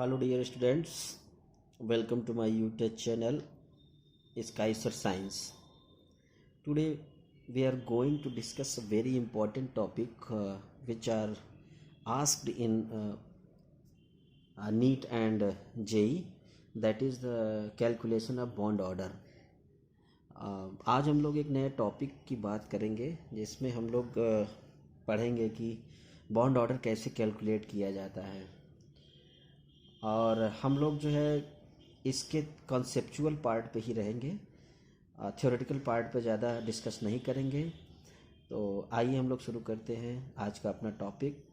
Hello dear students, welcome to my YouTube channel Skyser Science. Today we are going to discuss a very important topic which are asked in NEET and JEE, that is the calculation of bond order. आज हम लोग एक नए topic की बात करेंगे जिसमें हम लोग पढ़ेंगे कि बॉन्ड ऑर्डर कैसे कैलकुलेट किया जाता है, और हम लोग जो है इसके कॉन्सेप्चुअल पार्ट पे ही रहेंगे, थ्योरेटिकल पार्ट पे ज़्यादा डिस्कस नहीं करेंगे। तो आइए हम लोग शुरू करते हैं आज का अपना टॉपिक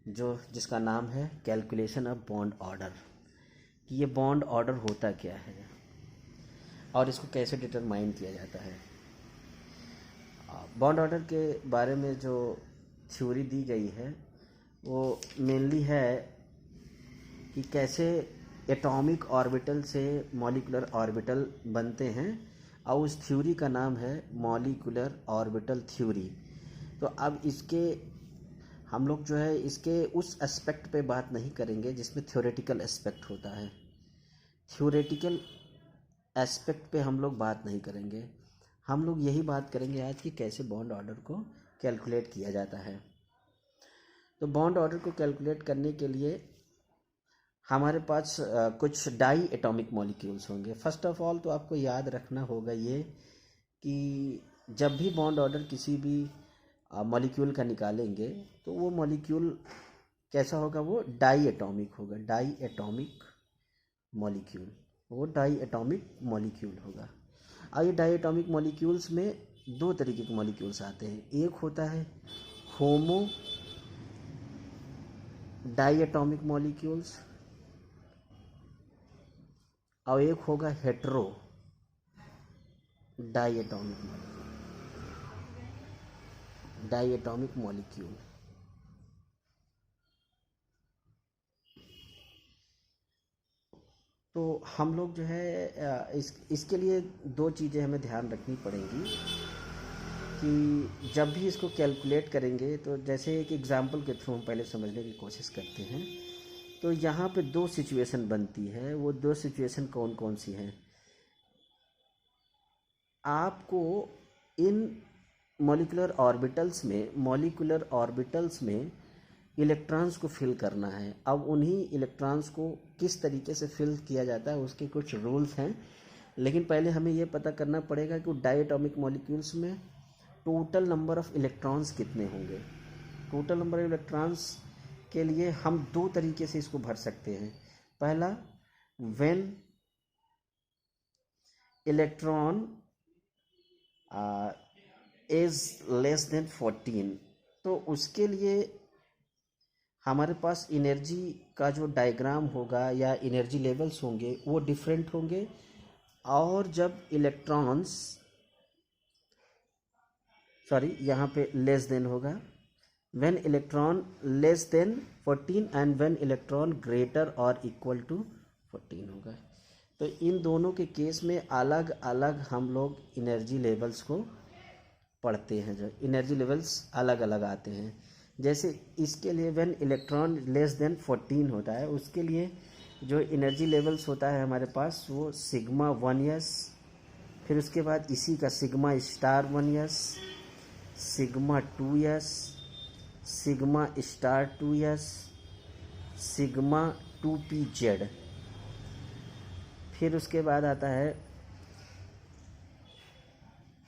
जिसका नाम है कैलकुलेशन ऑफ बॉन्ड ऑर्डर, कि ये बॉन्ड ऑर्डर होता क्या है और इसको कैसे डिटरमाइन किया जाता है। बॉन्ड ऑर्डर के बारे में जो थ्योरी दी गई है वो मेनली है कि कैसे एटॉमिक ऑर्बिटल से मॉलिक्यूलर ऑर्बिटल बनते हैं, और उस थ्योरी का नाम है मॉलिक्यूलर ऑर्बिटल थ्योरी। तो अब हम लोग जो है इसके उस एस्पेक्ट पे बात नहीं करेंगे जिसमें थ्योरेटिकल एस्पेक्ट होता है। थ्योरेटिकल एस्पेक्ट पे हम लोग बात नहीं करेंगे, हम लोग यही बात करेंगे आज कि कैसे बॉन्ड ऑर्डर को कैलकुलेट किया जाता है। तो बॉन्ड ऑर्डर को कैलकुलेट करने के लिए हमारे पास कुछ डाई एटॉमिक मॉलिक्यूल्स होंगे। फर्स्ट ऑफ ऑल तो आपको याद रखना होगा ये कि जब भी बॉन्ड ऑर्डर किसी भी मॉलिक्यूल का निकालेंगे तो वो मॉलिक्यूल कैसा होगा, वो डाई एटॉमिक होगा। डाई एटॉमिक मॉलिक्यूल, वो डाई एटॉमिक मॉलिक्यूल होगा। और ये डाई एटॉमिक मॉलिक्यूल्स में दो तरीके के मॉलिक्यूल्स आते हैं। एक होता है होमो डाई एटॉमिक मॉलिक्यूल्स और एक होगा हेट्रो डाई एटॉमिक मॉलिक्यूल। तो हम लोग जो है इसके लिए दो चीज़ें हमें ध्यान रखनी पड़ेंगी कि जब भी इसको कैलकुलेट करेंगे, तो जैसे एक एग्जांपल के थ्रू हम पहले समझने की कोशिश करते हैं। तो यहाँ पे दो सिचुएशन बनती है, वो दो सिचुएशन कौन कौन सी हैं। आपको इन मॉलिक्यूलर ऑर्बिटल्स में इलेक्ट्रॉन्स को फिल करना है। अब उन्हीं इलेक्ट्रॉन्स को किस तरीके से फिल किया जाता है उसके कुछ रूल्स हैं, लेकिन पहले हमें ये पता करना पड़ेगा कि डाई एटॉमिक मॉलिक्यूल्स में टोटल नंबर ऑफ इलेक्ट्रॉन्स कितने होंगे। टोटल नंबर ऑफ इलेक्ट्रॉन्स के लिए हम दो तरीके से इसको भर सकते हैं। पहला, when electron is less then 14, तो उसके लिए हमारे पास एनर्जी का जो डायग्राम होगा या एनर्जी लेवल्स होंगे वो डिफरेंट होंगे। और जब यहाँ पे लेस देन होगा, when electron less than 14 and when electron greater or equal to 14 होगा। तो इन दोनों के केस में अलग अलग हम लोग एनर्जी लेवल्स को पढ़ते हैं, जो एनर्जी लेवल्स अलग अलग आते हैं। जैसे इसके लिए when electron less than 14 होता है, उसके लिए जो एनर्जी लेवल्स होता है हमारे पास वो सिग्मा 1s, फिर उसके बाद इसी का sigma star 1s, sigma 2s, sigma star 2s, sigma 2pz, फिर उसके बाद आता है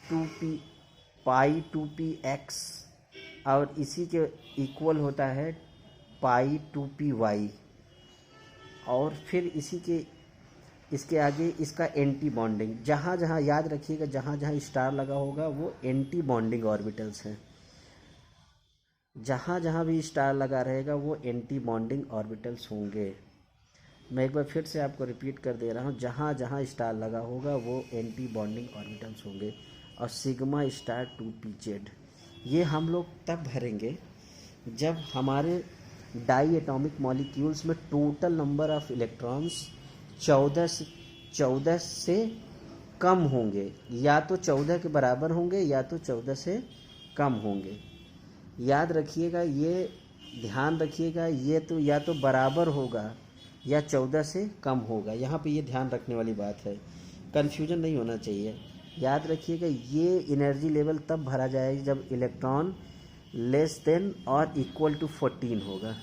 2p पाई 2px, और इसी के इक्वल होता है पाई 2py, और फिर इसके आगे इसका एंटी बॉन्डिंग, जहाँ जहाँ याद रखिएगा जहाँ जहाँ स्टार लगा होगा वो एंटी बॉन्डिंग ऑर्बिटल्स हैं। जहाँ जहाँ भी स्टार लगा रहेगा वो एंटी बॉन्डिंग ऑर्बिटल्स होंगे। मैं एक बार फिर से आपको रिपीट कर दे रहा हूँ, जहाँ जहाँ स्टार लगा होगा वो एंटी बॉन्डिंग ऑर्बिटल्स होंगे। और सिग्मा स्टार 2pz ये हम लोग तब भरेंगे जब हमारे डाई एटॉमिक मॉलिक्यूल्स में टोटल नंबर ऑफ इलेक्ट्रॉन्स 14 से कम होंगे, या तो 14 के बराबर होंगे या तो 14 से कम होंगे। याद रखिएगा, ये ध्यान रखिएगा, ये तो या तो बराबर होगा या 14 से कम होगा। यहाँ पे ये ध्यान रखने वाली बात है, कन्फ्यूजन नहीं होना चाहिए। याद रखिएगा ये एनर्जी लेवल तब भरा जाएगा जब इलेक्ट्रॉन लेस देन और इक्वल टू 14 होगा।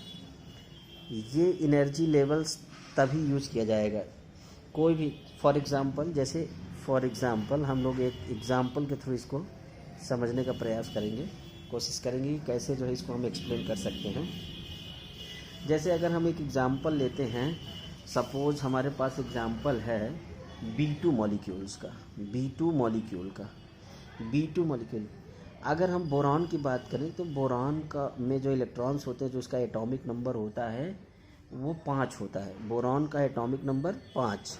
ये एनर्जी लेवल्स तभी यूज़ किया जाएगा। कोई भी फॉर एग्ज़ाम्पल हम लोग एक एग्ज़ाम्पल के थ्रू इसको समझने का प्रयास करेंगे, कोशिश करेंगे कि कैसे जो है इसको हम एक्सप्लेन कर सकते हैं। जैसे अगर हम एक एग्ज़ाम्पल लेते हैं, सपोज़ हमारे पास एग्ज़ाम्पल है B2 मॉलिक्यूल्स का, B2 मॉलिक्यूल। अगर हम बोरॉन की बात करें तो बोरॉन का में जो इलेक्ट्रॉन्स होते हैं, जो उसका एटॉमिक नंबर होता है वो 5 होता है। बोरॉन का एटॉमिक नंबर 5,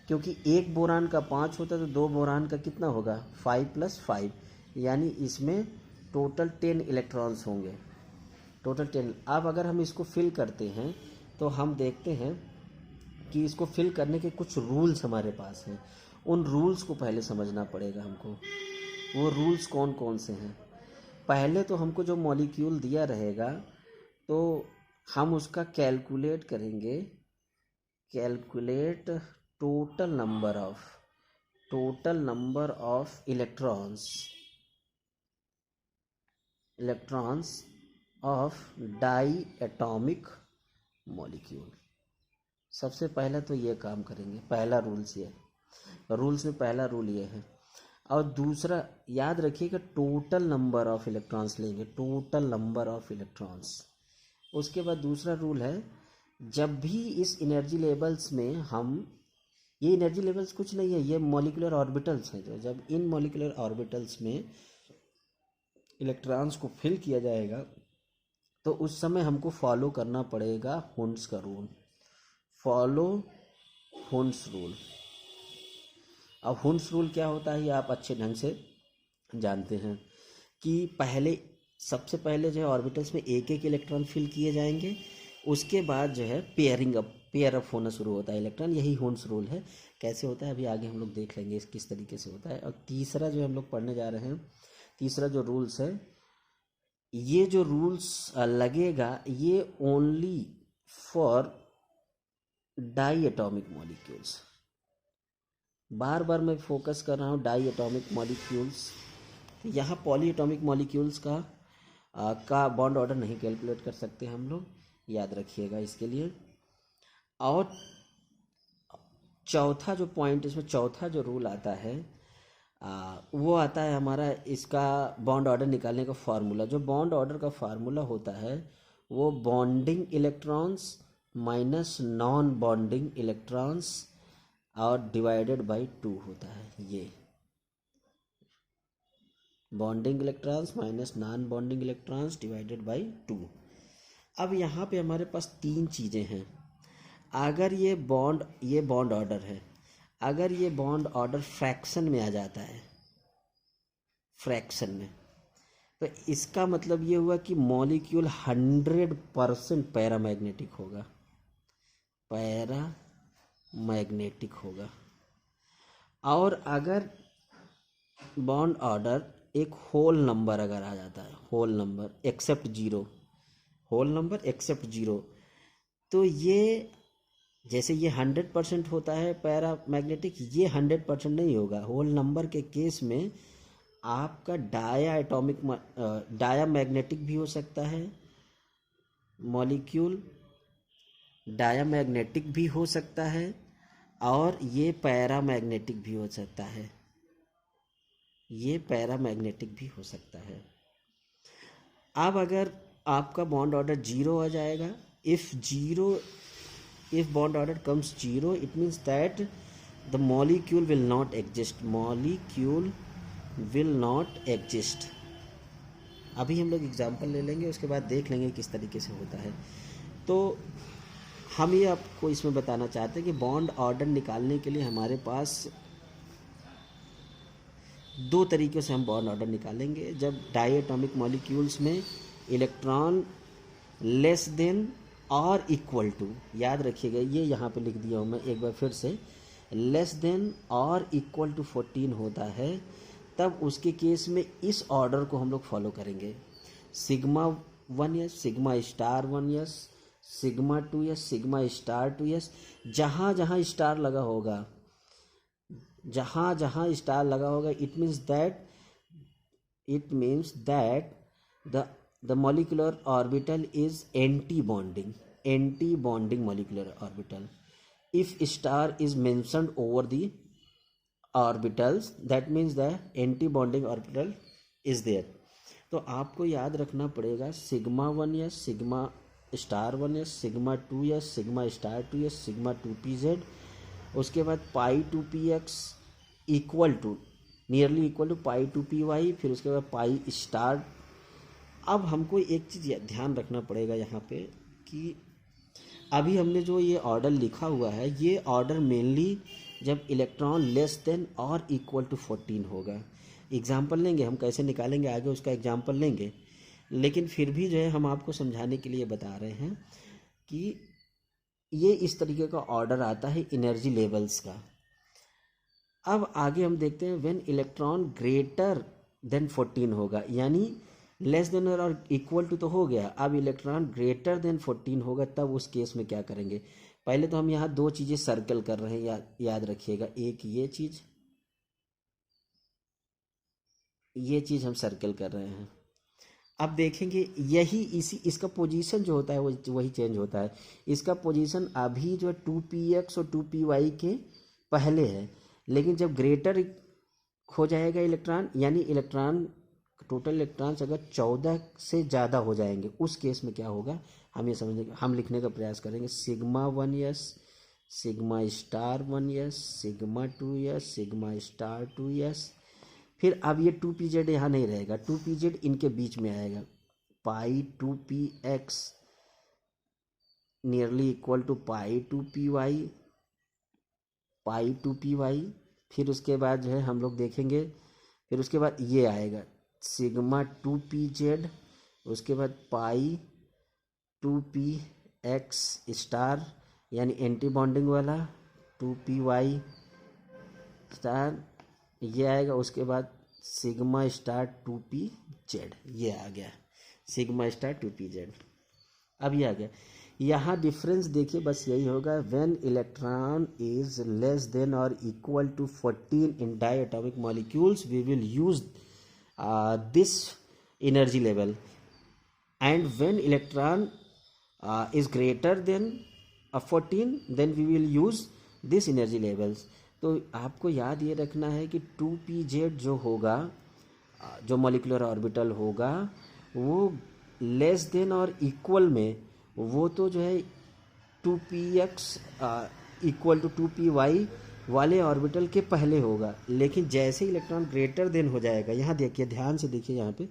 क्योंकि एक बोरान का 5 होता है तो 2 बोरान का कितना होगा 5 + 5, यानी इसमें टोटल 10 इलेक्ट्रॉन्स होंगे, टोटल 10। अब अगर हम इसको फिल करते हैं तो हम देखते हैं कि इसको फिल करने के कुछ रूल्स हमारे पास हैं। उन रूल्स को पहले समझना पड़ेगा हमको। वो रूल्स कौन कौन से हैं? पहले तो हमको जो मॉलिक्यूल दिया रहेगा तो हम उसका कैलकुलेट करेंगे, calculate total number of electrons of diatomic molecule. सबसे पहले तो ये काम करेंगे, पहला रूल्स में पहला रूल ये है। और दूसरा याद रखिएगा टोटल नंबर ऑफ इलेक्ट्रॉन्स लेंगे, टोटल नंबर ऑफ इलेक्ट्रॉन्स। उसके बाद दूसरा रूल है, जब भी इस एनर्जी लेवल्स में हम, ये एनर्जी लेवल्स कुछ नहीं है, ये मॉलिक्यूलर ऑर्बिटल्स हैं, जो जब इन मॉलिक्यूलर ऑर्बिटल्स में इलेक्ट्रॉन्स को फिल किया जाएगा तो उस समय हमको फॉलो करना पड़ेगा हुन्स का रूल, फॉलो हुन्स रूल। अब हुन्स रूल क्या होता है ये आप अच्छे ढंग से जानते हैं कि सबसे पहले जो है ऑर्बिटल्स में एक एक इलेक्ट्रॉन फिल किए जाएंगे, उसके बाद जो है पेयर अप होना शुरू होता है इलेक्ट्रॉन। यही हुन्स रूल है। कैसे होता है अभी आगे हम लोग देख लेंगे किस तरीके से होता है। और तीसरा जो हम लोग पढ़ने जा रहे हैं, तीसरा जो रूल्स है, ये जो रूल्स लगेगा ये only for diatomic molecules. बार बार मैं फोकस कर रहा हूँ डाई एटॉमिक मॉलिक्यूल्स। यहाँ पॉली एटॉमिक मॉलिक्यूल्स का बॉन्ड ऑर्डर नहीं कैलकुलेट कर सकते हम लोग, याद रखिएगा इसके लिए। और चौथा जो पॉइंट, इसमें चौथा जो रूल आता है वो आता है हमारा इसका बॉन्ड ऑर्डर निकालने का फार्मूला। जो बॉन्ड ऑर्डर का फार्मूला होता है वो bonding electrons minus non bonding electrons और डिवाइडेड बाय 2 होता है। ये bonding electrons minus non bonding electrons divided by 2। अब यहाँ पे हमारे पास 3 चीज़ें हैं। अगर ये बॉन्ड ऑर्डर है, अगर ये बॉन्ड ऑर्डर फ्रैक्शन में आ जाता है, फ्रैक्शन में, तो इसका मतलब ये हुआ कि मॉलिक्यूल 100% पैरामैग्नेटिक होगा। और अगर बॉन्ड ऑर्डर एक होल नंबर अगर आ जाता है, होल नंबर एक्सेप्ट जीरो, तो ये जैसे ये 100% होता है पैरामैग्नेटिक, ये 100% नहीं होगा। होल नंबर के केस में आपका डायामैग्नेटिक भी हो सकता है, मॉलिक्यूल डायामैग्नेटिक भी हो सकता है, और ये पैरामैग्नेटिक भी हो सकता है, अब अगर आपका बॉन्ड ऑर्डर 0 आ जाएगा, if bond order comes 0, it means that the molecule will not exist। अभी हम लोग एग्जांपल ले लेंगे, उसके बाद देख लेंगे किस तरीके से होता है। तो हम ये आपको इसमें बताना चाहते हैं कि बॉन्ड ऑर्डर निकालने के लिए हमारे पास 2 तरीक़ों से हम बॉन्ड ऑर्डर निकालेंगे। जब डाई एटॉमिक मॉलिक्यूल्स में इलेक्ट्रॉन लेस देन और इक्वल टू, याद रखिएगा ये यहाँ पे लिख दिया हूँ मैं एक बार फिर से, लेस देन और इक्वल टू 14 होता है, तब उसके केस में इस ऑर्डर को हम लोग फॉलो करेंगे। Sigma 1s, sigma star 1s, sigma 2s, sigma star 2s, जहाँ जहाँ स्टार लगा होगा, जहाँ जहाँ स्टार लगा होगा, it means that the molecular orbital is anti bonding molecular orbital. If star is mentioned over the orbitals, that means the anti bonding orbital is there. तो आपको याद रखना पड़ेगा sigma 1s, sigma star 1s, sigma 2s, sigma star 2s, sigma 2pz, उसके बाद pi 2px equal to nearly equal to pi 2py, फिर उसके बाद पाई स्टार। अब हमको एक चीज़ ध्यान रखना पड़ेगा यहाँ पे कि अभी हमने जो ये ऑर्डर लिखा हुआ है, ये ऑर्डर मेनली जब इलेक्ट्रॉन लेस देन और इक्वल टू 14 होगा। एग्जाम्पल लेंगे हम, कैसे निकालेंगे आगे उसका एग्जाम्पल लेंगे, लेकिन फिर भी जो है हम आपको समझाने के लिए बता रहे हैं कि ये इस तरीके का ऑर्डर आता है एनर्जी लेवल्स का। अब आगे हम देखते हैं व्हेन इलेक्ट्रॉन ग्रेटर देन 14 होगा, यानी लेस देन और इक्वल टू तो हो गया, अब इलेक्ट्रॉन ग्रेटर देन 14 होगा, तब उस केस में क्या करेंगे। पहले तो हम यहाँ दो चीज़ें सर्कल कर रहे हैं, याद रखिएगा। एक ये चीज़ हम सर्कल कर रहे हैं। अब देखेंगे यही इसका पोजीशन जो होता है वो वही चेंज होता है। इसका पोजीशन अभी जो 2px और 2py के पहले है, लेकिन जब ग्रेटर हो जाएगा इलेक्ट्रॉन, यानी इलेक्ट्रॉन टोटल इलेक्ट्रॉन्स अगर 14 से ज़्यादा हो जाएंगे, उस केस में क्या होगा हम ये समझने का, हम लिखने का प्रयास करेंगे। Sigma 1s, sigma star 1s, sigma 2s, sigma star 2s, फिर अब ये 2pz यहाँ नहीं रहेगा, 2pz इनके बीच में आएगा, pi 2px nearly equal to pi 2py, pi 2py, फिर उसके बाद जो है हम लोग देखेंगे, फिर उसके बाद ये आएगा सिग्मा 2pz, उसके बाद पाई 2px स्टार यानी एंटी बॉन्डिंग वाला, 2py स्टार ये आएगा, उसके बाद सिग्मा स्टार 2pz, ये आ गया सिग्मा स्टार 2pz। अब ये आ गया। यहाँ डिफरेंस देखिए बस यही होगा, when electron is less than और equal to 14 in diatomic molecules we will use this energy level, and when electron is greater than 14 then we will use this energy levels। तो आपको याद ये रखना है कि 2pz जो होगा, जो मॉलिक्यूलर ऑर्बिटल होगा, वो लेस देन और इक्वल में वो तो जो है 2px इक्वल टू 2py वाले ऑर्बिटल के पहले होगा, लेकिन जैसे इलेक्ट्रॉन ग्रेटर देन हो जाएगा, यहाँ देखिए ध्यान से देखिए, यहाँ पे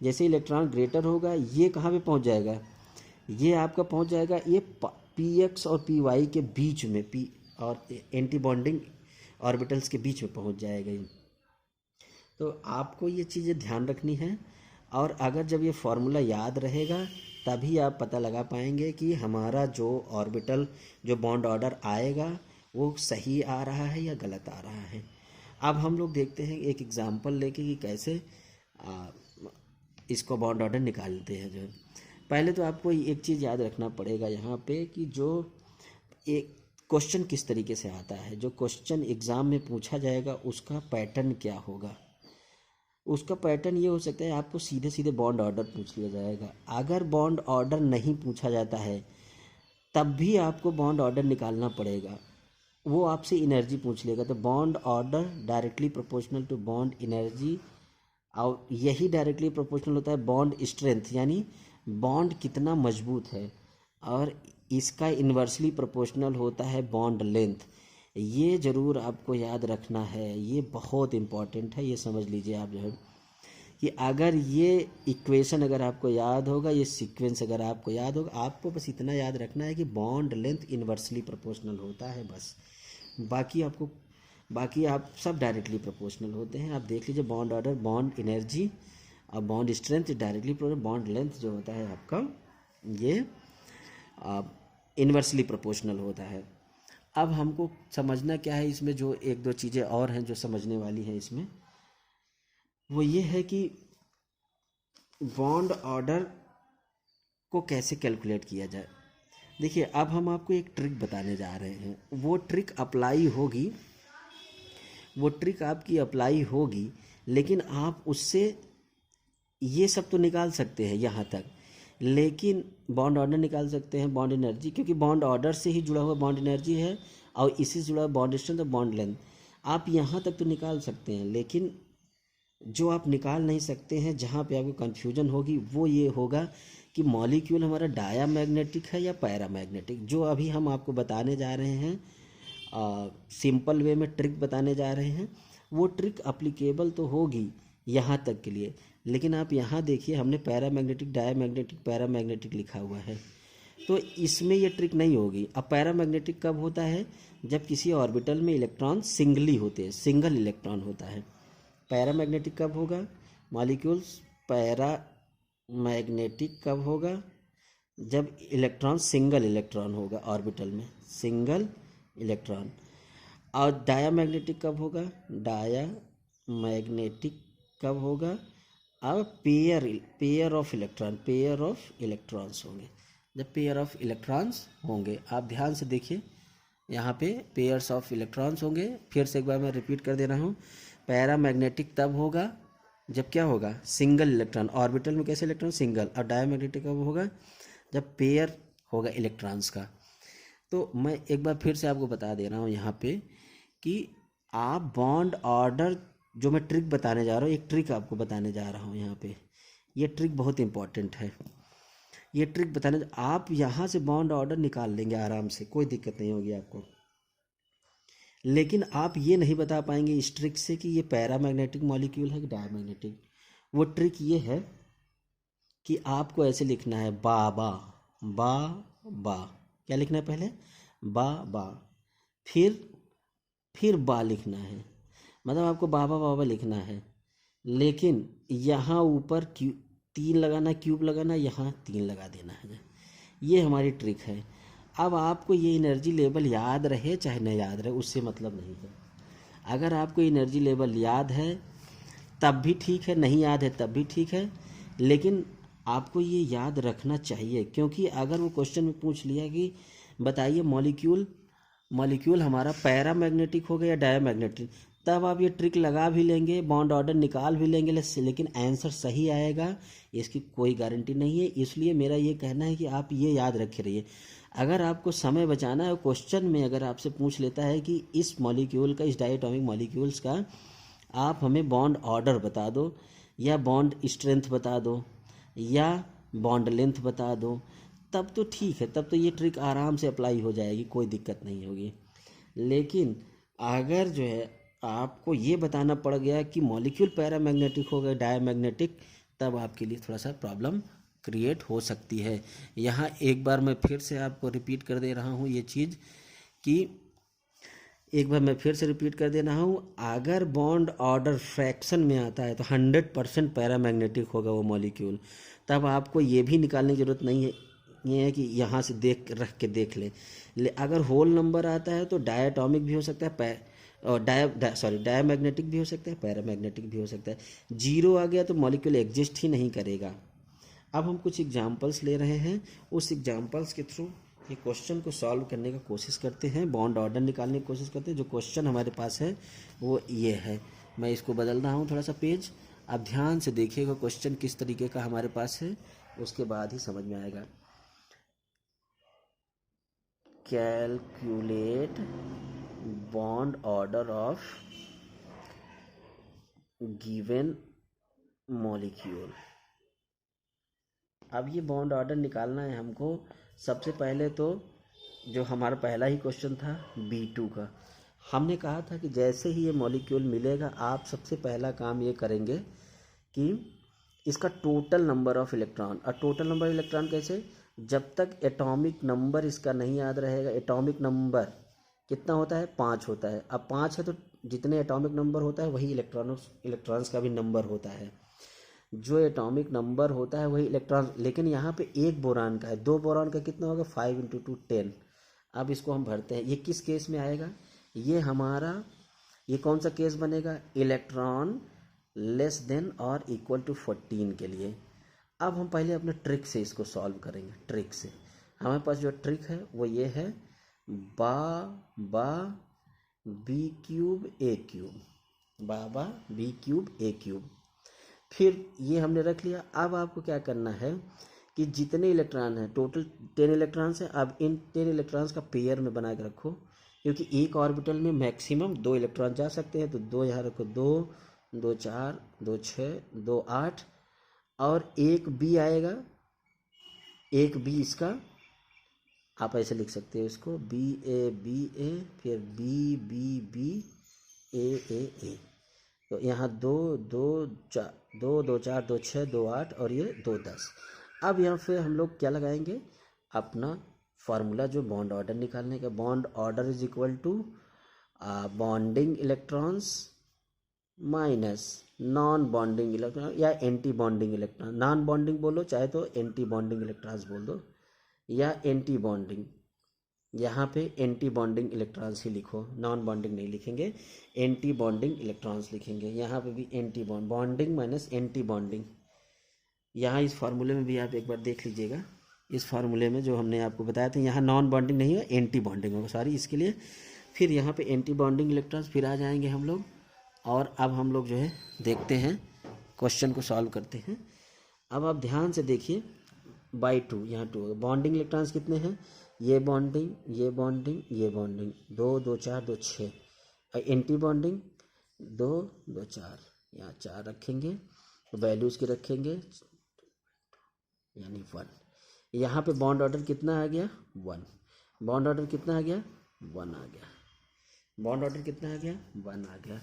जैसे इलेक्ट्रॉन ग्रेटर होगा ये कहाँ पे पहुँच जाएगा, ये आपका पहुँच जाएगा ये px और py के बीच में, p और एंटी बॉन्डिंग ऑर्बिटल्स के बीच में पहुँच जाएगा ये। तो आपको ये चीज़ें ध्यान रखनी है, और अगर जब ये फॉर्मूला याद रहेगा तभी आप पता लगा पाएंगे कि हमारा जो ऑर्बिटल जो बॉन्ड ऑर्डर आएगा वो सही आ रहा है या गलत आ रहा है। अब हम लोग देखते हैं एक एग्जांपल लेके कि कैसे इसको बॉन्ड ऑर्डर निकालते हैं। जो पहले तो आपको एक चीज़ याद रखना पड़ेगा यहाँ पे कि जो एक क्वेश्चन किस तरीके से आता है, जो क्वेश्चन एग्ज़ाम में पूछा जाएगा उसका पैटर्न क्या होगा। उसका पैटर्न ये हो सकता है आपको सीधे सीधे बॉन्ड ऑर्डर पूछ लिया जाएगा। अगर बॉन्ड ऑर्डर नहीं पूछा जाता है तब भी आपको बॉन्ड ऑर्डर निकालना पड़ेगा, वो आपसे एनर्जी पूछ लेगा। तो bond order directly proportional to bond energy, और यही डायरेक्टली प्रोपोर्शनल होता है बॉन्ड स्ट्रेंथ, यानी बॉन्ड कितना मजबूत है, और इसका इन्वर्सली प्रोपोर्शनल होता है बॉन्ड लेंथ। ये ज़रूर आपको याद रखना है, ये बहुत इम्पॉर्टेंट है, ये समझ लीजिए आप जो है कि अगर ये इक्वेशन अगर आपको याद होगा, ये सीक्वेंस अगर आपको याद होगा, आपको बस इतना याद रखना है कि बॉन्ड लेंथ इन्वर्सली प्रोपोर्शनल होता है बस। बाकी आप सब डायरेक्टली प्रोपोर्शनल होते हैं। आप देख लीजिए बॉन्ड ऑर्डर, बॉन्ड एनर्जी और bond strength directly proportional, bond length जो होता है आपका ये इन्वर्सली प्रोपोर्शनल होता है। अब हमको समझना क्या है इसमें, जो एक दो चीज़ें और हैं जो समझने वाली हैं इसमें, वो ये है कि बॉन्ड ऑर्डर को कैसे कैलकुलेट किया जाए। देखिए अब हम आपको एक ट्रिक बताने जा रहे हैं, वो ट्रिक अप्लाई होगी, वो ट्रिक आपकी अप्लाई होगी, लेकिन आप उससे ये सब तो निकाल सकते हैं यहाँ तक, लेकिन बॉन्ड ऑर्डर निकाल सकते हैं, बॉन्ड एनर्जी, क्योंकि बॉन्ड ऑर्डर से ही जुड़ा हुआ बॉन्ड एनर्जी है और इसी से जुड़ा हुआ बॉन्ड स्ट्रेंथ और बॉन्ड लेंथ। आप यहाँ तक तो निकाल सकते हैं, लेकिन जो आप निकाल नहीं सकते हैं, जहाँ पे आपको कन्फ्यूजन होगी वो ये होगा कि मॉलिक्यूल हमारा डायामैग्नेटिक है या पैरामैग्नेटिक। जो अभी हम आपको बताने जा रहे हैं, सिंपल वे में ट्रिक बताने जा रहे हैं, वो ट्रिक अप्लीकेबल तो होगी यहाँ तक के लिए, लेकिन आप यहाँ देखिए हमने पैरामैग्नेटिक, डायामैग्नेटिक, पैरामैग्नेटिक लिखा हुआ है, तो इसमें ये ट्रिक नहीं होगी। अब पैरामैग्नेटिक कब होता है? जब किसी ऑर्बिटल में इलेक्ट्रॉन सिंगली होते हैं, सिंगल इलेक्ट्रॉन होता है। पैरामैग्नेटिक कब होगा? मॉलिक्यूल्स पैरामैग्नेटिक कब होगा? जब इलेक्ट्रॉन सिंगल इलेक्ट्रॉन होगा ऑर्बिटल में, सिंगल इलेक्ट्रॉन। और डायामैग्नेटिक कब होगा? डायामैग्नेटिक कब होगा? अब पेयर ऑफ इलेक्ट्रॉन्स होंगे, जब पेयर ऑफ इलेक्ट्रॉन्स होंगे। आप ध्यान से देखिए, यहाँ पे पेयर्स ऑफ इलेक्ट्रॉन्स होंगे। फिर से एक बार मैं रिपीट कर दे रहा हूँ, पैरामैग्नेटिक तब होगा जब क्या होगा? सिंगल इलेक्ट्रॉन, ऑर्बिटल में कैसे इलेक्ट्रॉन? सिंगल। और डायामैग्नेटिक कब होगा? जब पेयर होगा इलेक्ट्रॉन्स का। तो मैं एक बार फिर से आपको बता दे रहा हूँ यहाँ पे कि आप बॉन्ड ऑर्डर, जो मैं ट्रिक बताने जा रहा हूँ, एक ट्रिक आपको बताने जा रहा हूँ यहाँ पे, ये ट्रिक बहुत इंपॉर्टेंट है। ये ट्रिक बताने, आप यहाँ से बॉन्ड ऑर्डर निकाल लेंगे आराम से, कोई दिक्कत नहीं होगी आपको, लेकिन आप ये नहीं बता पाएंगे इस ट्रिक से कि ये पैरामैग्नेटिक मॉलिक्यूल है कि डायमैग्नेटिक। वो ट्रिक ये है कि आपको ऐसे लिखना है, बा बा बा बा। क्या लिखना है पहले? बा बा, फिर बा लिखना है, मतलब आपको बाबा बाबा लिखना है, लेकिन यहाँ ऊपर क्यू 3 लगाना, क्यूब लगाना, यहाँ 3 लगा देना है। ये हमारी ट्रिक है। अब आपको ये एनर्जी लेवल याद रहे चाहे नहीं याद रहे, उससे मतलब नहीं है। अगर आपको एनर्जी लेवल याद है तब भी ठीक है, नहीं याद है तब भी ठीक है, लेकिन आपको ये याद रखना चाहिए, क्योंकि अगर वो क्वेश्चन में पूछ लिया कि बताइए मॉलिक्यूल हमारा पैरामैग्नेटिक होगा या डायामैग्नेटिक, तब आप ये ट्रिक लगा भी लेंगे, बॉन्ड ऑर्डर निकाल भी लेंगे, लेकिन आंसर सही आएगा इसकी कोई गारंटी नहीं है। इसलिए मेरा ये कहना है कि आप ये याद रखे रहिए। अगर आपको समय बचाना है, क्वेश्चन में अगर आपसे पूछ लेता है कि इस मॉलिक्यूल का, इस डायटोमिक मॉलिक्यूल्स का आप हमें बॉन्ड ऑर्डर बता दो, या बॉन्ड स्ट्रेंथ बता दो, या बॉन्ड लेंथ बता दो, तब तो ठीक है, तब तो ये ट्रिक आराम से अप्लाई हो जाएगी, कोई दिक्कत नहीं होगी। लेकिन अगर जो है आपको ये बताना पड़ गया कि मॉलिक्यूल पैरामैग्नेटिक हो गया, डायमैग्नेटिक, तब आपके लिए थोड़ा सा प्रॉब्लम क्रिएट हो सकती है। यहाँ एक बार मैं फिर से आपको रिपीट कर दे रहा हूँ ये चीज़, कि एक बार मैं फिर से रिपीट कर दे रहा हूँ, अगर बॉन्ड ऑर्डर फ्रैक्शन में आता है तो 100% पैरामैग्नेटिक होगा वो मॉलिक्यूल। तब आपको ये भी निकालने की ज़रूरत नहीं है, ये है कि यहाँ से रख के देख ले। अगर होल नंबर आता है तो डायटोमिक भी हो सकता है, और डायामैग्नेटिक भी हो सकता है, पैरामैग्नेटिक भी हो सकता है। जीरो आ गया तो मॉलिक्यूल एग्जिस्ट ही नहीं करेगा। अब हम कुछ एग्जांपल्स ले रहे हैं, उस एग्जांपल्स के थ्रू ये क्वेश्चन को सॉल्व करने का कोशिश करते हैं, बॉन्ड ऑर्डर निकालने की कोशिश करते हैं। जो क्वेश्चन हमारे पास है वो ये है, मैं इसको बदल रहा हूँ थोड़ा सा पेज, आप ध्यान से देखिएगा क्वेश्चन किस तरीके का हमारे पास है, उसके बाद ही समझ में आएगा। Calculate bond order of given molecule. अब ये बॉन्ड ऑर्डर निकालना है हमको। सबसे पहले तो जो हमारा पहला ही क्वेश्चन था B2 का, हमने कहा था कि जैसे ही ये मॉलिक्यूल मिलेगा आप सबसे पहला काम ये करेंगे कि इसका टोटल नंबर ऑफ इलेक्ट्रॉन, और टोटल नंबर इलेक्ट्रॉन कैसे? जब तक एटॉमिक नंबर इसका नहीं याद रहेगा। एटॉमिक नंबर कितना होता है? 5 होता है। अब 5 है तो जितने एटॉमिक नंबर होता है वही इलेक्ट्रॉन्स का भी नंबर होता है। जो एटॉमिक नंबर होता है वही इलेक्ट्रॉन, लेकिन यहाँ पे एक बोरान का है, 2 बोरान का कितना होगा? 5 × 2 10। अब इसको हम भरते हैं, ये किस केस में आएगा? ये हमारा, ये कौन सा केस बनेगा? इलेक्ट्रॉन लेस देन और इक्वल टू 14 के लिए। अब हम पहले अपने ट्रिक से इसको सॉल्व करेंगे, ट्रिक से। हमारे पास जो ट्रिक है वो ये है, बा बा बी क्यूब ए क्यूब, बा बी क्यूब ए क्यूब। फिर ये हमने रख लिया। अब आपको क्या करना है कि जितने इलेक्ट्रॉन हैं, टोटल 10 इलेक्ट्रॉन्स हैं, अब इन 10 इलेक्ट्रॉन्स का पेयर में बना के रखो, क्योंकि एक ऑर्बिटल में मैक्सिमम 2 इलेक्ट्रॉन जा सकते हैं। तो 2 यहाँ रखो, 2 2 4 2 6 2 8, और एक बी आएगा, एक बी इसका, आप ऐसे लिख सकते हो इसको, बी ए, फिर बी बी बी ए। तो यहाँ 2 2 4 2 2 4 2 6 2 8 और ये 2 10। अब यहाँ पे हम लोग क्या लगाएंगे, अपना फार्मूला जो बॉन्ड ऑर्डर निकालने का। Bond order is equal to bonding electrons minus non bonding electron या anti bonding electron. Non bonding बोलो चाहे तो एंटी बॉन्डिंग इलेक्ट्रॉन्स बोल दो, या एंटी बॉन्डिंग, यहाँ पे एंटी बॉन्डिंग इलेक्ट्रॉन्स ही लिखो, नॉन बॉन्डिंग नहीं लिखेंगे, एंटी बॉन्डिंग इलेक्ट्रॉन्स लिखेंगे। यहाँ पे भी anti bonding minus anti bonding. यहाँ इस फार्मूले में भी आप एक बार देख लीजिएगा, इस फार्मूले में जो हमने आपको बताया था, यहाँ नॉन बॉन्डिंग नहीं होगा, एंटी बॉन्डिंग होगा, सॉरी इसके लिए। फिर यहाँ पे एंटी बॉन्डिंग इलेक्ट्रॉन्स फिर आ जाएंगे हम लोग। और अब हम लोग जो है देखते हैं, क्वेश्चन को सॉल्व करते हैं। अब आप ध्यान से देखिए, बाई 2, यहाँ 2 होगा। बॉन्डिंग इलेक्ट्रॉन्स कितने हैं, ये बॉन्डिंग ये बॉन्डिंग ये बॉन्डिंग, 2 2 4 2 6। और एंटी बॉन्डिंग 2 2 4, यहाँ 4 रखेंगे, वैल्यूज के रखेंगे, यानी 1। यहाँ पे बॉन्ड ऑर्डर कितना आ गया, 1। बॉन्ड ऑर्डर कितना आ गया, 1 आ गया। बॉन्ड ऑर्डर कितना आ गया, 1 आ गया।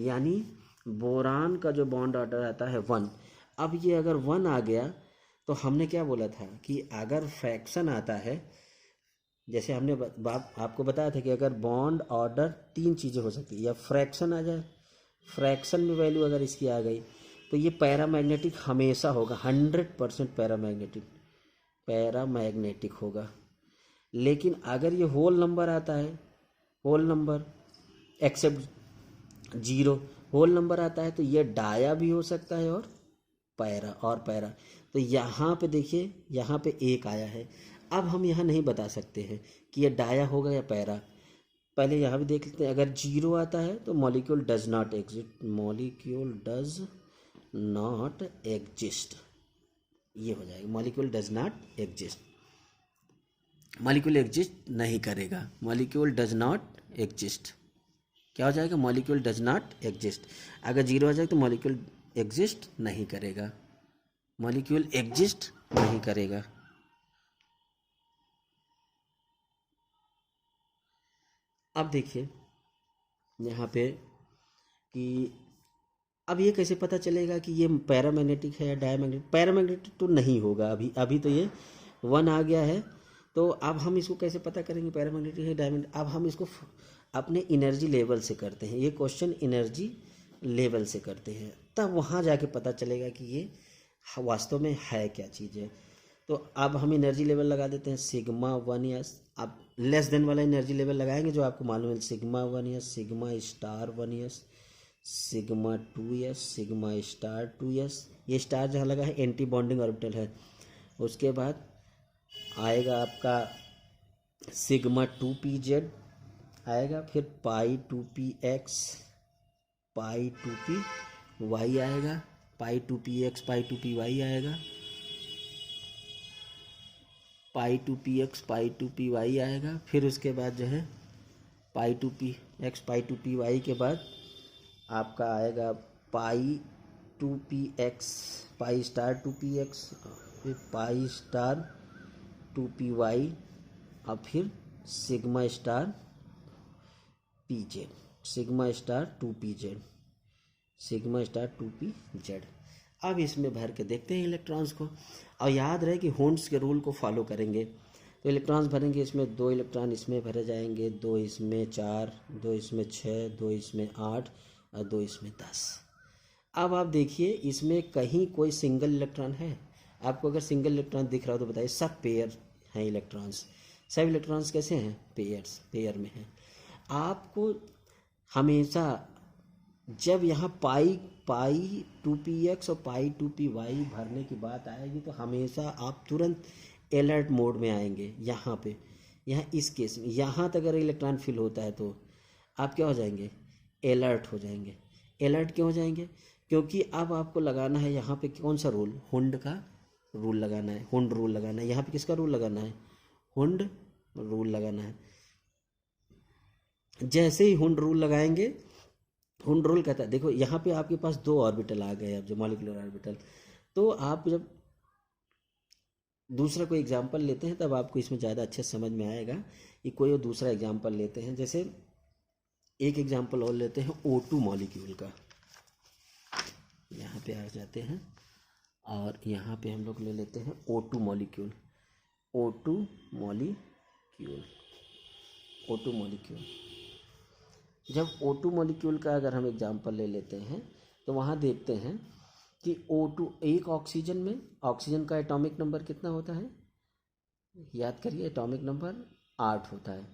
यानी बोरान का जो बॉन्ड ऑर्डर आता है 1। अब ये अगर 1 आ गया तो हमने क्या बोला था कि अगर फ्रैक्शन आता है, जैसे हमने आपको बताया था कि अगर बॉन्ड ऑर्डर 3 चीज़ें हो सकती है, या फ्रैक्शन आ जाए, फ्रैक्शन में वैल्यू अगर इसकी आ गई तो ये पैरामैग्नेटिक हमेशा होगा, 100% पैरामैग्नेटिक होगा। लेकिन अगर ये होल नंबर आता है, whole number except 0 whole number आता है, तो ये डाया भी हो सकता है और पैरा। तो यहाँ पे देखिए, यहाँ पे 1 आया है। अब हम यहाँ नहीं बता सकते हैं कि ये डाया होगा या पैरा, पहले यहाँ भी देख लेते हैं। अगर 0 आता है तो molecule does not exist, molecule does not exist, ये हो जाएगा, molecule does not exist, molecule exist नहीं करेगा, मॉलिक्यूल डज नॉट एग्जिस्ट। क्या हो जाएगा, मॉलिक्यूल डज नॉट एग्जिस्ट। अगर 0 आ जाए तो मॉलिक्यूल एग्जिस्ट नहीं करेगा, मॉलिक्यूल एग्जिस्ट नहीं करेगा। अब देखिए यहाँ पे कि अब ये कैसे पता चलेगा कि ये पैरामैग्नेटिक है या डायमैग्नेटिक। पैरामैग्नेटिक तो नहीं होगा, अभी तो ये 1 आ गया है। तो अब हम इसको कैसे पता करेंगे पैरामैग्नेटिक है डायमैग्नेटिक। अब हम इसको अपने एनर्जी लेवल से करते हैं, ये क्वेश्चन एनर्जी लेवल से करते हैं, तब वहाँ जाके पता चलेगा कि ये वास्तव में है क्या चीज़ है। तो अब हम एनर्जी लेवल लगा देते हैं, सिग्मा 1s। अब लेस देन वाला एनर्जी लेवल लगाएंगे जो आपको मालूम है, sigma 1s, sigma star 1s, sigma 2s, sigma star 2s। ये स्टार जहाँ लगा है एंटी बॉन्डिंग ऑर्बिटल है। उसके बाद आएगा आपका सिग्मा 2pz आएगा, फिर पाई 2px, पाई 2py आएगा, पाई 2px, पाई 2py आएगा, पाई 2px, पाई 2py आएगा। फिर उसके बाद जो है पाई 2px, पाई 2py के बाद आपका आएगा pi 2px, pi star 2px, फिर पाई स्टार 2py, और फिर sigma star pz, sigma star 2pz, sigma star 2pz। अब इसमें भर के देखते हैं इलेक्ट्रॉन्स को, और याद रहे कि होन्स के रूल को फॉलो करेंगे। तो इलेक्ट्रॉन्स भरेंगे, इसमें 2 इलेक्ट्रॉन इसमें भरे जाएंगे, 2 इसमें 4, 2 इसमें 6, 2 इसमें 8 और 2 इसमें 10। अब आप देखिए इसमें कहीं कोई सिंगल इलेक्ट्रॉन है, आपको अगर सिंगल इलेक्ट्रॉन दिख रहा हो तो बताइए। सब पेयर हैं इलेक्ट्रॉन्स, सब इलेक्ट्रॉन्स कैसे हैं, पेयर में हैं। आपको हमेशा जब यहाँ पाई 2px और पाई 2py भरने की बात आएगी तो हमेशा आप तुरंत अलर्ट मोड में आएंगे। यहाँ पे, यहाँ इस केस में यहाँ तक अगर इलेक्ट्रॉन फिल होता है तो आप क्या हो जाएंगे, अलर्ट हो जाएंगे। अलर्ट क्यों हो जाएंगे, क्योंकि अब आपको लगाना है यहाँ पे कौन सा रूल, हुंड का रूल लगाना है, हुंड रूल लगाना है। यहाँ पे किसका रूल लगाना है, हुंड रूल लगाना है। जैसे ही हुंड रूल लगाएंगे, हुंड रूल कहता है, देखो यहाँ पे आपके पास 2 ऑर्बिटल आ गए, अब जो मॉलिक्यूलर ऑर्बिटल, तो आप जब दूसरा कोई एग्जांपल लेते हैं तब आपको इसमें ज़्यादा अच्छे समझ में आएगा कि कोई और दूसरा एग्जांपल लेते हैं। जैसे एक एग्जांपल और लेते हैं O2 मॉलिक्यूल का। यहाँ पे आ जाते हैं और यहाँ पे हम लोग ले लेते हैं O2 molecule. O2 molecule, O2 molecule. जब O2 मॉलिक्यूल का अगर हम एग्जांपल ले लेते हैं तो वहाँ देखते हैं कि O2, एक ऑक्सीजन में, ऑक्सीजन का एटॉमिक नंबर कितना होता है, याद करिए, एटॉमिक नंबर 8 होता है।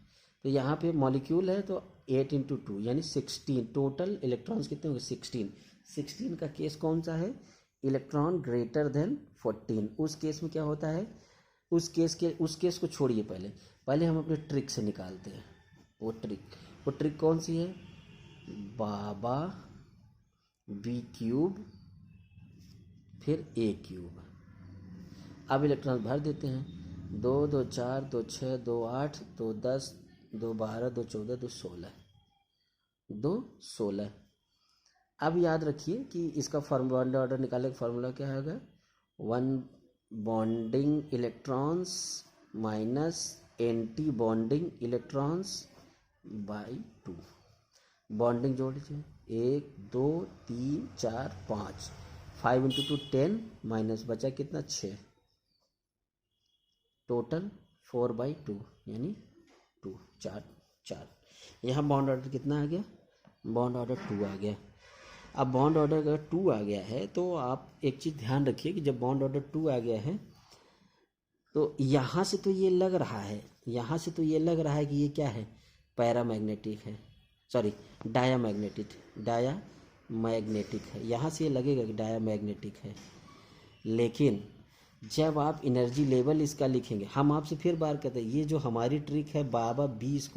तो यहाँ पे मॉलिक्यूल है तो 8 × 2 यानी 16, टोटल इलेक्ट्रॉन्स कितने होंगे, 16। 16 का केस कौन सा है, इलेक्ट्रॉन ग्रेटर देन 14। उस केस में क्या होता है, उस केस को छोड़िए, पहले हम अपने ट्रिक से निकालते हैं। वो ट्रिक कौन सी है, बाबा B³ फिर A³। अब इलेक्ट्रॉन भर देते हैं, 2 2 4 2 6 2 8 2 10 2 12 2 14 2 16 2 16। अब याद रखिए कि इसका फॉर्मूला ऑर्डर निकालने का फॉर्मूला क्या होगा, 1 bonding electrons minus anti bonding electrons by 2। Bonding जोड़ लीजिए, 1 2 3 4 5, 5 × 2 10 माइनस बचा कितना, 6, टोटल 4/2 यानी 2, 4। यहाँ बॉन्ड ऑर्डर कितना आ गया, बॉन्ड ऑर्डर 2 आ गया। अब बॉन्ड ऑर्डर अगर 2 आ गया है तो आप एक चीज़ ध्यान रखिए कि जब बॉन्ड ऑर्डर 2 आ गया है तो यहाँ से तो ये लग रहा है, यहाँ से तो ये लग रहा है कि ये क्या है, पैरामैग्नेटिक है, सॉरी डायामैग्नेटिक है। यहाँ से ये लगेगा कि डायामैग्नेटिक है, लेकिन जब आप एनर्जी लेवल इसका लिखेंगे, हम आपसे फिर बार कहते हैं, ये जो हमारी ट्रिक है बाबा B²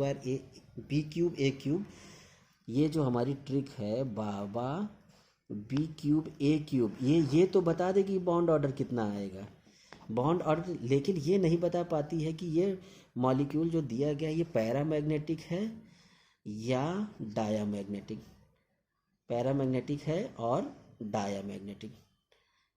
A³, ये जो हमारी ट्रिक है बाबा B³ A³, ये तो बता दे कि बॉन्ड ऑर्डर कितना आएगा, बॉन्ड ऑर्डर, लेकिन ये नहीं बता पाती है कि ये मॉलिक्यूल जो दिया गया ये पैरामैग्नेटिक है या डायामैग्नेटिक। पैरामैग्नेटिक है और डायामैग्नेटिक,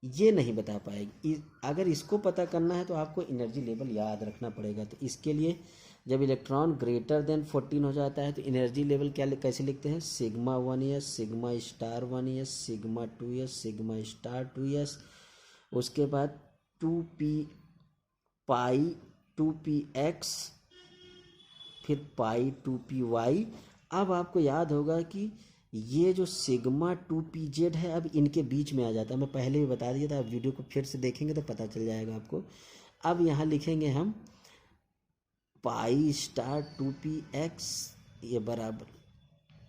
ये नहीं बता पाएगी। अगर इसको पता करना है तो आपको एनर्जी लेवल याद रखना पड़ेगा। तो इसके लिए जब इलेक्ट्रॉन ग्रेटर देन 14 हो जाता है तो एनर्जी लेवल कैसे लिखते हैं, σ1s σ*1s σ2s σ*2s, उसके बाद 2p पाई 2px फिर पाई 2py। अब आपको याद होगा कि ये जो σ2pz है अब इनके बीच में आ जाता है, मैं पहले भी बता दिया था, आप वीडियो को फिर से देखेंगे तो पता चल जाएगा आपको। अब यहाँ लिखेंगे हम π*2px ये बराबर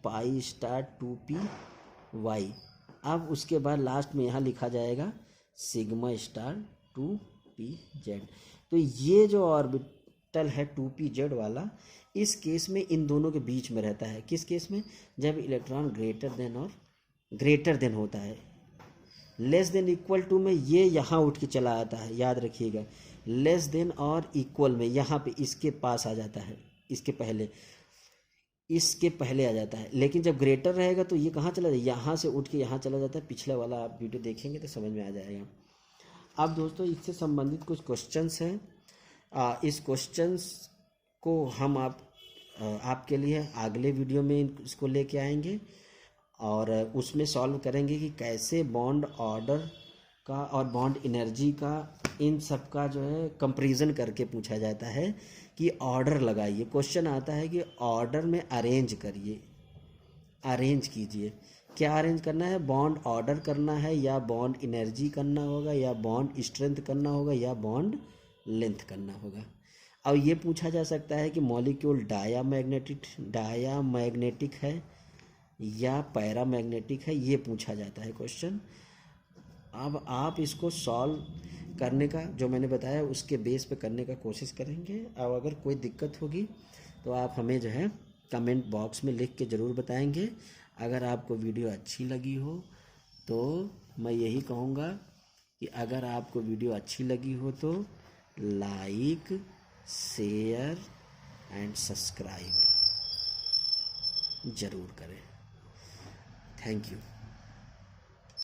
π*2py। अब उसके बाद लास्ट में यहाँ लिखा जाएगा σ*2pz। तो ये जो ऑर्बिटल है 2pz वाला, इस केस में इन दोनों के बीच में रहता है। किस केस में, जब इलेक्ट्रॉन ग्रेटर देन होता है, लेस देन इक्वल टू में ये यहाँ उठ के चला आता है, याद रखिएगा, लेस देन और इक्वल में यहाँ पे इसके पास आ जाता है, इसके पहले आ जाता है। लेकिन जब ग्रेटर रहेगा तो ये कहाँ चला जाएगा, यहाँ से उठ के यहाँ चला जाता है। पिछला वाला आप वीडियो देखेंगे तो समझ में आ जाएगा। अब दोस्तों इससे संबंधित कुछ क्वेश्चंस हैं, इस क्वेश्चंस को हम आपके लिए अगले वीडियो में इसको लेके आएंगे और उसमें सॉल्व करेंगे कि कैसे बॉन्ड ऑर्डर का और बॉन्ड एनर्जी का, इन सब का जो है कंपैरिजन करके पूछा जाता है कि ऑर्डर लगाइए। क्वेश्चन आता है कि ऑर्डर में अरेंज कीजिए। क्या अरेंज करना है, बॉन्ड ऑर्डर करना है या बॉन्ड एनर्जी करना होगा या बॉन्ड स्ट्रेंथ करना होगा या बॉन्ड लेंथ करना होगा। और ये पूछा जा सकता है कि मॉलिक्यूल डायामैग्नेटिक है या पैरामैग्नेटिक है, ये पूछा जाता है क्वेश्चन। अब आप इसको सॉल्व करने का, जो मैंने बताया उसके बेस पे करने का कोशिश करेंगे। अब अगर कोई दिक्कत होगी तो आप हमें जो है कमेंट बॉक्स में लिख के ज़रूर बताएंगे। अगर आपको वीडियो अच्छी लगी हो तो मैं यही कहूँगा कि अगर आपको वीडियो अच्छी लगी हो तो लाइक, शेयर एंड सब्सक्राइब ज़रूर करें। Thank you.